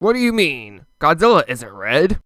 What do you mean? Godzilla isn't red.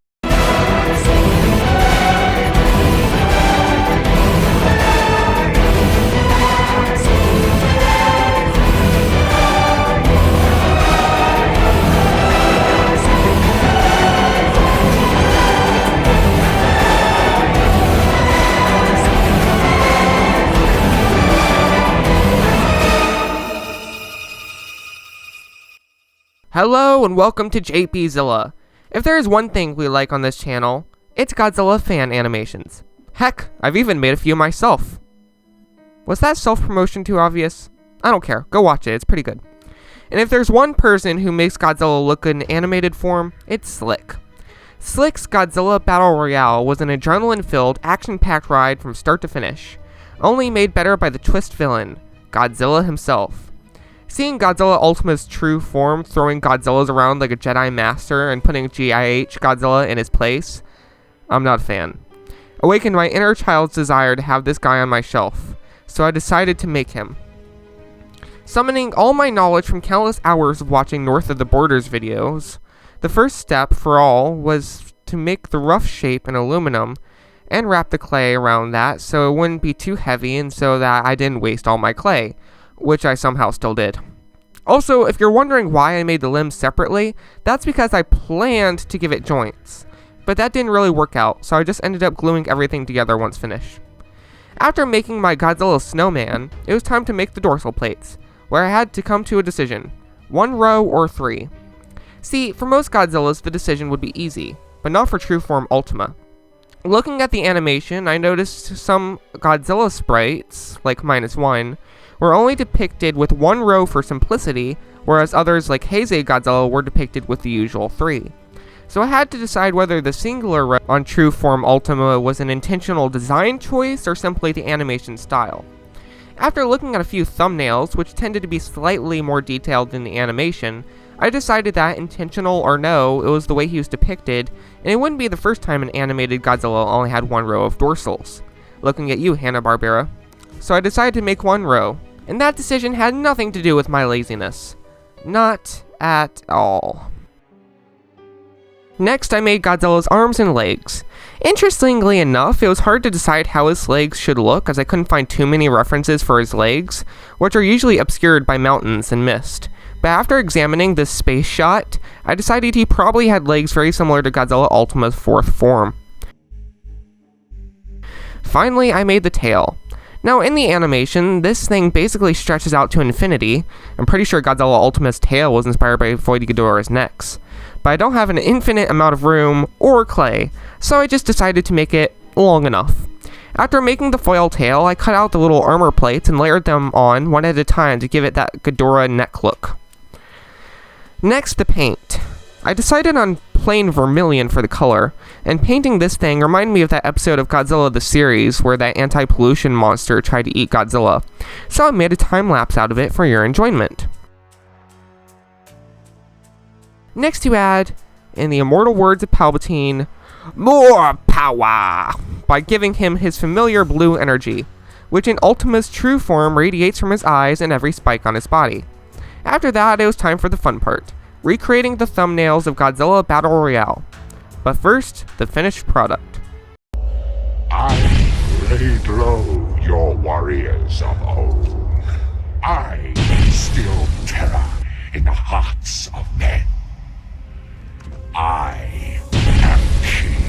Hello and welcome to JPZilla. If there is one thing we like on this channel, it's Godzilla fan animations. Heck, I've even made a few myself. Was that self-promotion too obvious? I don't care, go watch it, it's pretty good. And if there's one person who makes Godzilla look good in animated form, it's Slick. Slick's Godzilla Battle Royale was an adrenaline-filled, action-packed ride from start to finish, only made better by the twist villain, Godzilla himself. Seeing Godzilla Ultima's true form throwing Godzillas around like a Jedi Master and putting GIH Godzilla in his place, I'm not a fan. Awakened my inner child's desire to have this guy on my shelf, so I decided to make him. Summoning all my knowledge from countless hours of watching North of the Borders videos, the first step for all was to make the rough shape in aluminum and wrap the clay around that so it wouldn't be too heavy and so that I didn't waste all my clay, which I somehow still did. Also, if you're wondering why I made the limbs separately, that's because I planned to give it joints, but that didn't really work out, so I just ended up gluing everything together once finished. After making my Godzilla snowman, it was time to make the dorsal plates, where I had to come to a decision, 1 row or 3. See, for most Godzillas the decision would be easy, but not for Trueform Ultima. Looking at the animation, I noticed some Godzilla sprites, like -1, were only depicted with 1 row for simplicity, whereas others like Heisei Godzilla were depicted with the usual 3. So I had to decide whether the singular row on Trueform Ultima was an intentional design choice or simply the animation style. After looking at a few thumbnails, which tended to be slightly more detailed than the animation, I decided that, intentional or no, it was the way he was depicted, and it wouldn't be the first time an animated Godzilla only had 1 row of dorsals. Looking at you, Hanna-Barbera. So I decided to make 1 row, and that decision had nothing to do with my laziness. Not at all. Next, I made Godzilla's arms and legs. Interestingly enough, it was hard to decide how his legs should look as I couldn't find too many references for his legs, which are usually obscured by mountains and mist. But after examining this space shot, I decided he probably had legs very similar to Godzilla Ultima's 4th form. Finally, I made the tail. Now, in the animation, this thing basically stretches out to infinity. I'm pretty sure Godzilla Ultima's tail was inspired by Void Ghidorah's necks. But I don't have an infinite amount of room or clay, so I just decided to make it long enough. After making the foil tail, I cut out the little armor plates and layered them on one at a time to give it that Ghidorah neck look. Next, the paint. I decided on plain vermilion for the color, and painting this thing reminded me of that episode of Godzilla the series where that anti-pollution monster tried to eat Godzilla, so I made a time-lapse out of it for your enjoyment. Next you add, in the immortal words of Palpatine, more power, by giving him his familiar blue energy, which in Ultima's true form radiates from his eyes and every spike on his body. After that, it was time for the fun part, recreating the thumbnails of Godzilla Battle Royale. But first, the finished product. I laid low your warriors of old. I instill terror in the hearts of men. I am king.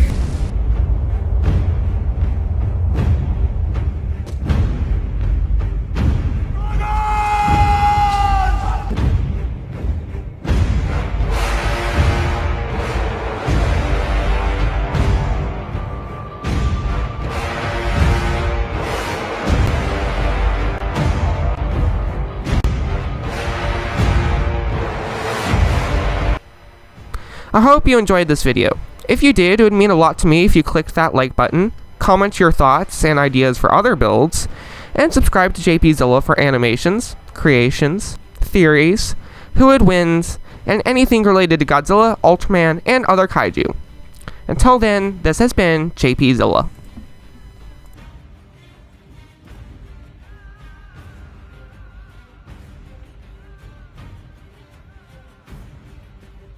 I hope you enjoyed this video. If you did, it would mean a lot to me if you clicked that like button, comment your thoughts and ideas for other builds, and subscribe to JPZilla for animations, creations, theories, who would wins, and anything related to Godzilla, Ultraman, and other kaiju. Until then, this has been JPZilla.